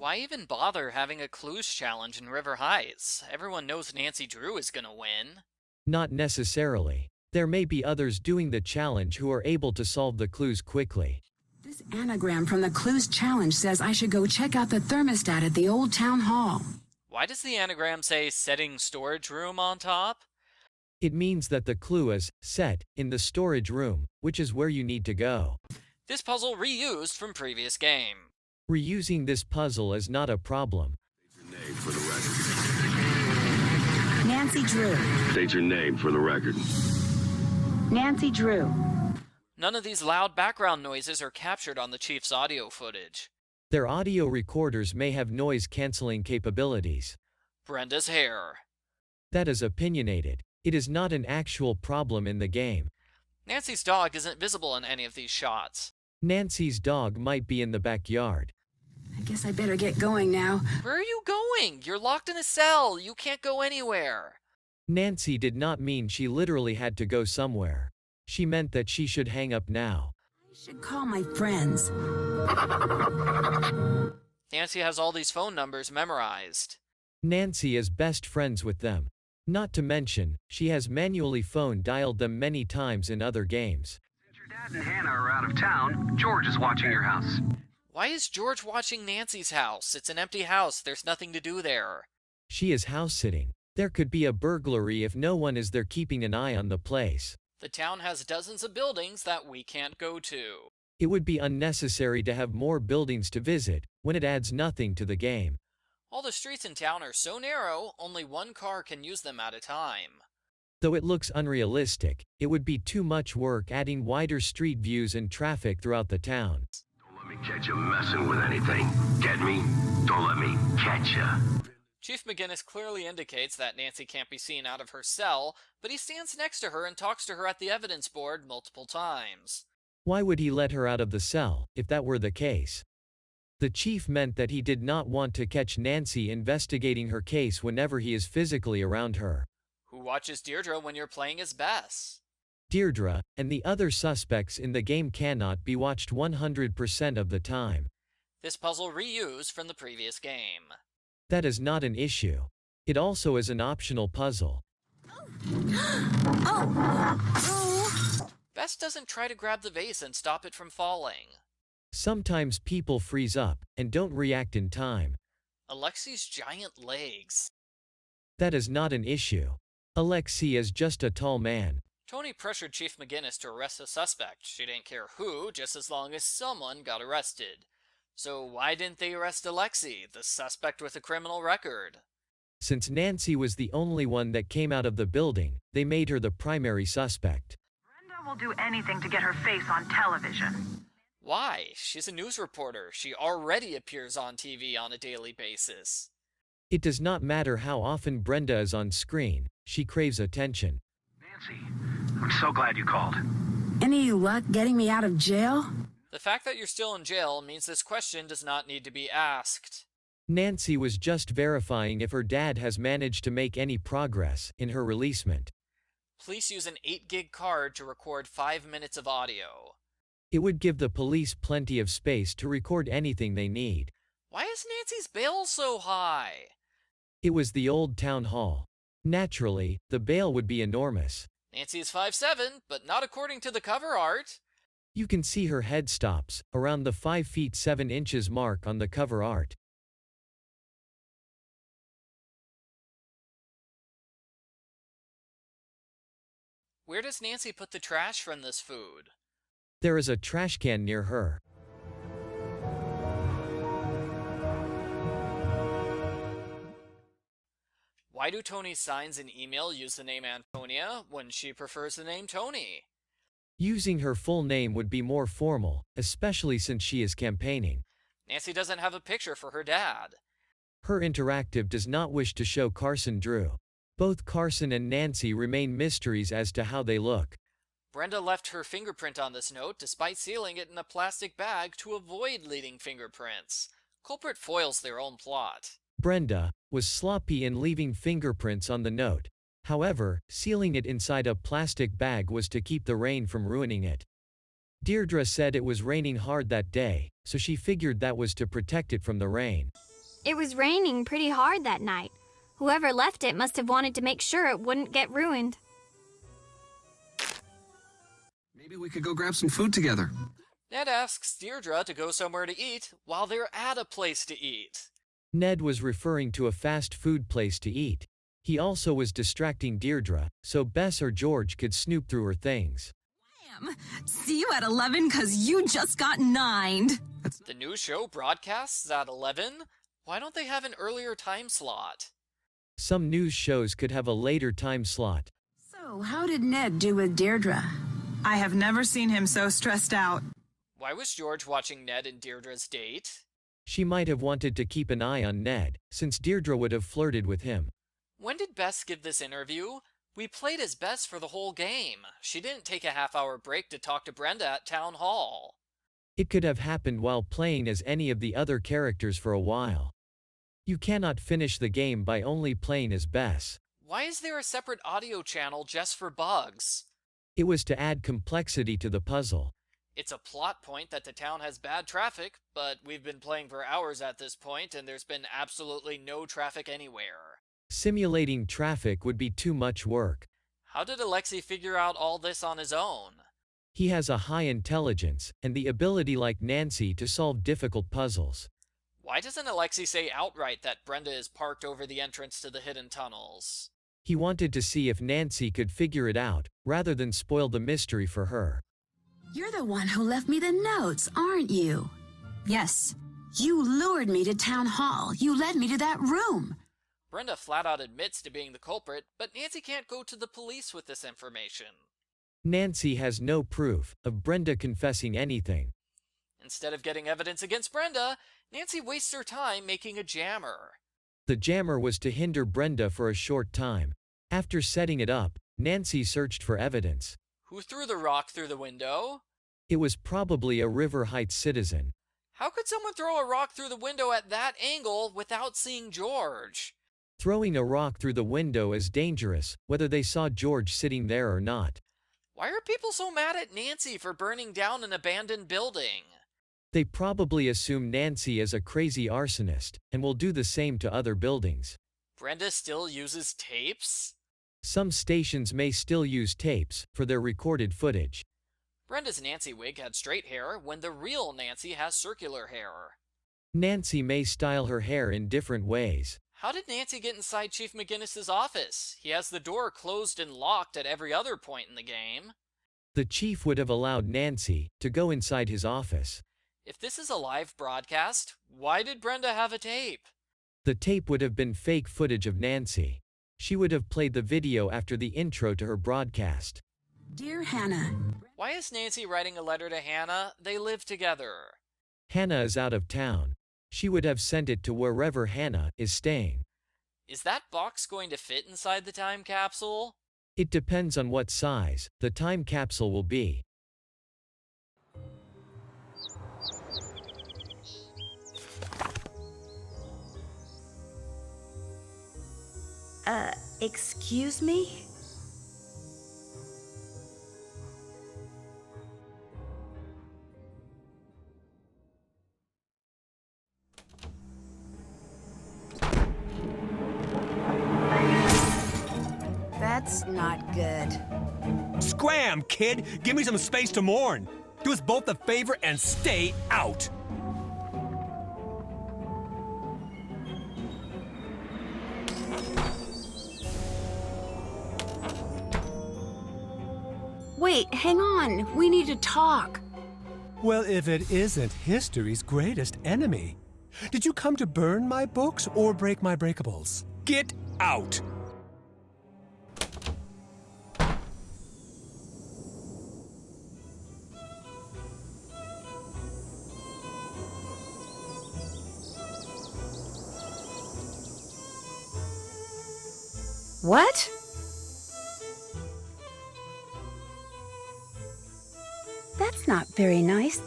Why even bother having a clues challenge in River Heights? Everyone knows Nancy Drew is gonna win. Not necessarily. There may be others doing the challenge who are able to solve the clues quickly. This anagram from the Clues Challenge says I should go check out the thermostat at the old town hall. Why does the anagram say setting storage room on top? It means that the clue is set in the storage room, which is where you need to go. This puzzle reused from previous game. Reusing this puzzle is not a problem. Name for the record. Nancy Drew. State your name for the record. Nancy Drew. None of these loud background noises are captured on the Chief's audio footage. Their audio recorders may have noise-canceling capabilities. Brenda's hair. That is opinionated. It is not an actual problem in the game. Nancy's dog isn't visible in any of these shots. Nancy's dog might be in the backyard. I guess I better get going now. Where are you going? You're locked in a cell. You can't go anywhere. Nancy did not mean she literally had to go somewhere. She meant that she should hang up now. I should call my friends. Nancy has all these phone numbers memorized. Nancy is best friends with them. Not to mention, she has manually phone dialed them many times in other games. Since your dad and Hannah are out of town, George is watching your house. Why is George watching Nancy's house? It's an empty house. There's nothing to do there. She is house-sitting. There could be a burglary if no one is there keeping an eye on the place. The town has dozens of buildings that we can't go to. It would be unnecessary to have more buildings to visit, when it adds nothing to the game. All the streets in town are so narrow, only one car can use them at a time. Though it looks unrealistic, it would be too much work adding wider street views and traffic throughout the town. Don't let me catch you messing with anything. Get me? Don't let me catch you. Chief McGinnis clearly indicates that Nancy can't be seen out of her cell, but he stands next to her and talks to her at the evidence board multiple times. Why would he let her out of the cell, if that were the case? The chief meant that he did not want to catch Nancy investigating her case whenever he is physically around her. Who watches Deirdre when you're playing as Bess? Deirdre, and the other suspects in the game cannot be watched 100% of the time. This puzzle reused from the previous game. That is not an issue. It also is an optional puzzle. Bess doesn't try to grab the vase and stop it from falling. Sometimes people freeze up and don't react in time. Alexi's giant legs. That is not an issue. Alexi is just a tall man. Tony pressured Chief McGinnis to arrest a suspect. She didn't care who, just as long as someone got arrested. So why didn't they arrest Alexi, the suspect with a criminal record? Since Nancy was the only one that came out of the building, they made her the primary suspect. Brenda will do anything to get her face on television. Why? She's a news reporter. She already appears on TV on a daily basis. It does not matter how often Brenda is on screen, she craves attention. Nancy, I'm so glad you called. Any luck getting me out of jail? The fact that you're still in jail means this question does not need to be asked. Nancy was just verifying if her dad has managed to make any progress in her releasement. Police use an 8 gig card to record 5 minutes of audio. It would give the police plenty of space to record anything they need. Why is Nancy's bail so high? It was the old town hall. Naturally, the bail would be enormous. Nancy is 5'7", but not according to the cover art. You can see her head stops around the 5 feet 7 inches mark on the cover art. Where does Nancy put the trash from this food? There is a trash can near her. Why do Tony's signs and email use the name Antonia when she prefers the name Tony? Using her full name would be more formal, especially since she is campaigning. Nancy doesn't have a picture for her dad. Her interactive does not wish to show Carson Drew. Both Carson and Nancy remain mysteries as to how they look. Brenda left her fingerprint on this note despite sealing it in a plastic bag to avoid leaving fingerprints. Culprit foils their own plot. Brenda was sloppy in leaving fingerprints on the note. However, sealing it inside a plastic bag was to keep the rain from ruining it. Deirdre said it was raining hard that day, so she figured that was to protect it from the rain. It was raining pretty hard that night. Whoever left it must have wanted to make sure it wouldn't get ruined. Maybe we could go grab some food together. Ned asks Deirdre to go somewhere to eat while they're at a place to eat. Ned was referring to a fast food place to eat. He also was distracting Deirdre, so Bess or George could snoop through her things. See you at 11 'cause you just got nined. The new show broadcasts at 11? Why don't they have an earlier time slot? Some news shows could have a later time slot. So, how did Ned do with Deirdre? I have never seen him so stressed out. Why was George watching Ned and Deirdre's date? She might have wanted to keep an eye on Ned, since Deirdre would have flirted with him. When did Bess give this interview? We played as Bess for the whole game. She didn't take a half-hour break to talk to Brenda at Town Hall. It could have happened while playing as any of the other characters for a while. You cannot finish the game by only playing as Bess. Why is there a separate audio channel just for bugs? It was to add complexity to the puzzle. It's a plot point that the town has bad traffic, but we've been playing for hours at this point and there's been absolutely no traffic anywhere. Simulating traffic would be too much work. How did Alexei figure out all this on his own? He has a high intelligence, and the ability like Nancy to solve difficult puzzles. Why doesn't Alexei say outright that Brenda is parked over the entrance to the hidden tunnels? He wanted to see if Nancy could figure it out, rather than spoil the mystery for her. You're the one who left me the notes, aren't you? Yes. You lured me to Town Hall. You led me to that room. Brenda flat out admits to being the culprit, but Nancy can't go to the police with this information. Nancy has no proof of Brenda confessing anything. Instead of getting evidence against Brenda, Nancy wastes her time making a jammer. The jammer was to hinder Brenda for a short time. After setting it up, Nancy searched for evidence. Who threw the rock through the window? It was probably a River Heights citizen. How could someone throw a rock through the window at that angle without seeing George? Throwing a rock through the window is dangerous, whether they saw George sitting there or not. Why are people so mad at Nancy for burning down an abandoned building? They probably assume Nancy is a crazy arsonist, and will do the same to other buildings. Brenda still uses tapes? Some stations may still use tapes for their recorded footage. Brenda's Nancy wig had straight hair when the real Nancy has circular hair. Nancy may style her hair in different ways. How did Nancy get inside Chief McGinnis's office? He has the door closed and locked at every other point in the game. The chief would have allowed Nancy to go inside his office. If this is a live broadcast, why did Brenda have a tape? The tape would have been fake footage of Nancy. She would have played the video after the intro to her broadcast. Dear Hannah. Why is Nancy writing a letter to Hannah? They live together. Hannah is out of town. She would have sent it to wherever Hannah is staying. Is that box going to fit inside the time capsule? It depends on what size the time capsule will be. Excuse me? That's not good. Scram, kid! Give me some space to mourn! Do us both a favor and stay out! Wait, hang on. We need to talk. Well, if it isn't history's greatest enemy. Did you come to burn my books or break my breakables? Get out! What? That's not very nice.